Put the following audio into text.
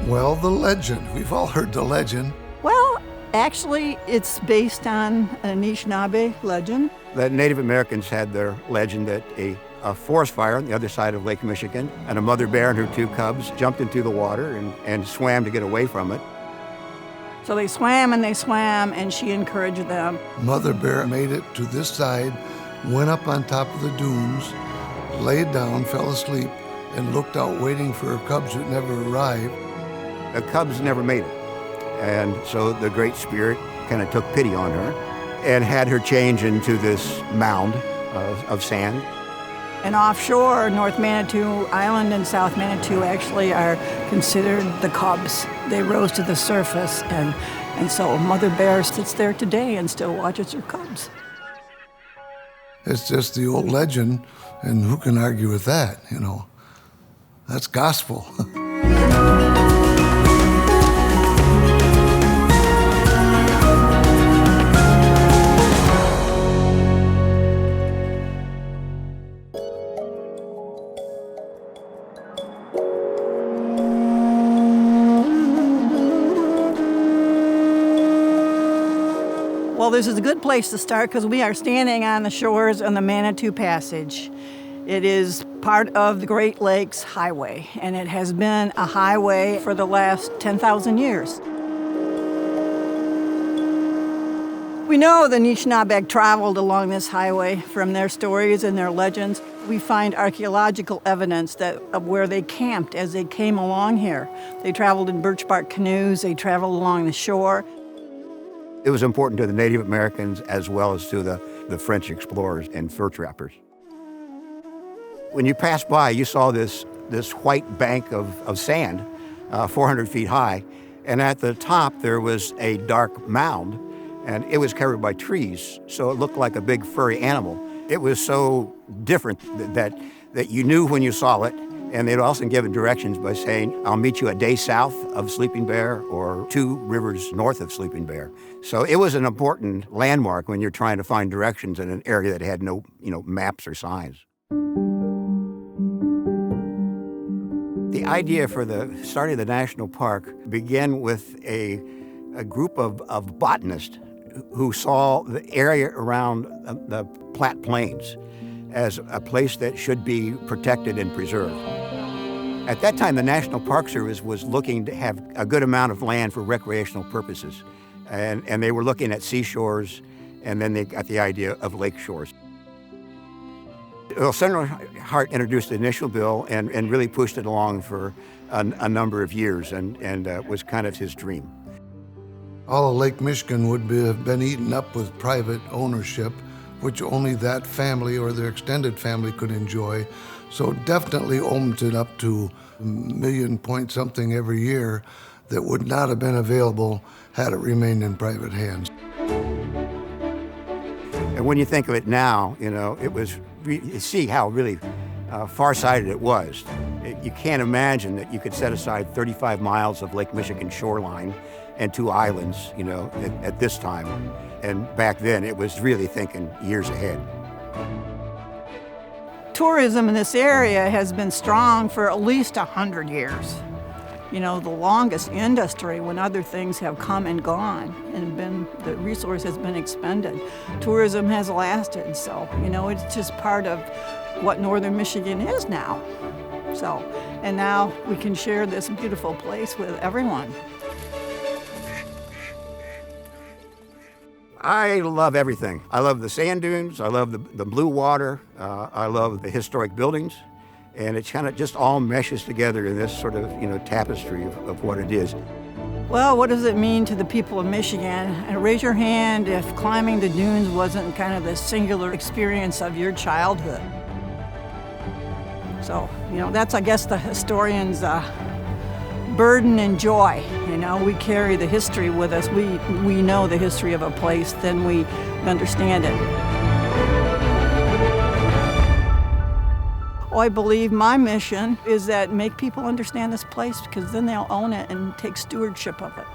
Well, the legend. We've all heard the legend. Well, actually, it's based on an Anishinaabe legend. The Native Americans had their legend that a forest fire on the other side of Lake Michigan, and a mother bear and her 2 cubs jumped into the water and swam to get away from it. So they swam, and she encouraged them. Mother bear made it to this side, went up on top of the dunes, laid down, fell asleep, and looked out waiting for her cubs that never arrived. The cubs never made it. And so the Great Spirit kind of took pity on her and had her change into this mound of sand. And offshore, North Manitou Island and South Manitou actually are considered the cubs. They rose to the surface, and so Mother Bear sits there today and still watches her cubs. It's just the old legend, and who can argue with that, you know? That's gospel. Well, this is a good place to start because we are standing on the shores of the Manitou Passage. It is part of the Great Lakes Highway, and it has been a highway for the last 10,000 years. We know the Anishinaabe traveled along this highway from their stories and their legends. We find archaeological evidence of where they camped as they came along here. They traveled in birch bark canoes, they traveled along the shore. It was important to the Native Americans as well as to the French explorers and fur trappers. When you passed by, you saw this white bank of sand, 400 feet high, and at the top there was a dark mound, and it was covered by trees, so it looked like a big furry animal. It was so different that you knew when you saw it, and they'd also give it directions by saying, I'll meet you a day south of Sleeping Bear or 2 rivers north of Sleeping Bear. So it was an important landmark when you're trying to find directions in an area that had no, maps or signs. The idea for the starting the national park began with a group of botanists who saw the area around the Platte Plains as a place that should be protected and preserved. At that time, the National Park Service was looking to have a good amount of land for recreational purposes. And they were looking at seashores, and then they got the idea of lakeshores. Well, Senator Hart introduced the initial bill and really pushed it along for a number of years, and was kind of his dream. All of Lake Michigan would have been eaten up with private ownership, which only that family or their extended family could enjoy. So definitely opened it up to $1 million point something every year that would not have been available had it remained in private hands. And when you think of it now, it was, you see how really far-sighted it was. You can't imagine that you could set aside 35 miles of Lake Michigan shoreline and 2 islands, at this time. And back then, it was really thinking years ahead. Tourism in this area has been strong for at least 100 years. The longest industry when other things have come and gone and the resource has been expended. Tourism has lasted, so, it's just part of what northern Michigan is now. So, and now we can share this beautiful place with everyone. I love everything. I love the sand dunes, I love the blue water, I love the historic buildings, and it kind of just all meshes together in this sort of, tapestry of what it is. Well, what does it mean to the people of Michigan? And raise your hand if climbing the dunes wasn't kind of the singular experience of your childhood. So, that's, I guess, the historian's burden and joy. We carry the history with us. We know the history of a place, then we understand it. I believe my mission is that make people understand this place, because then they'll own it and take stewardship of it.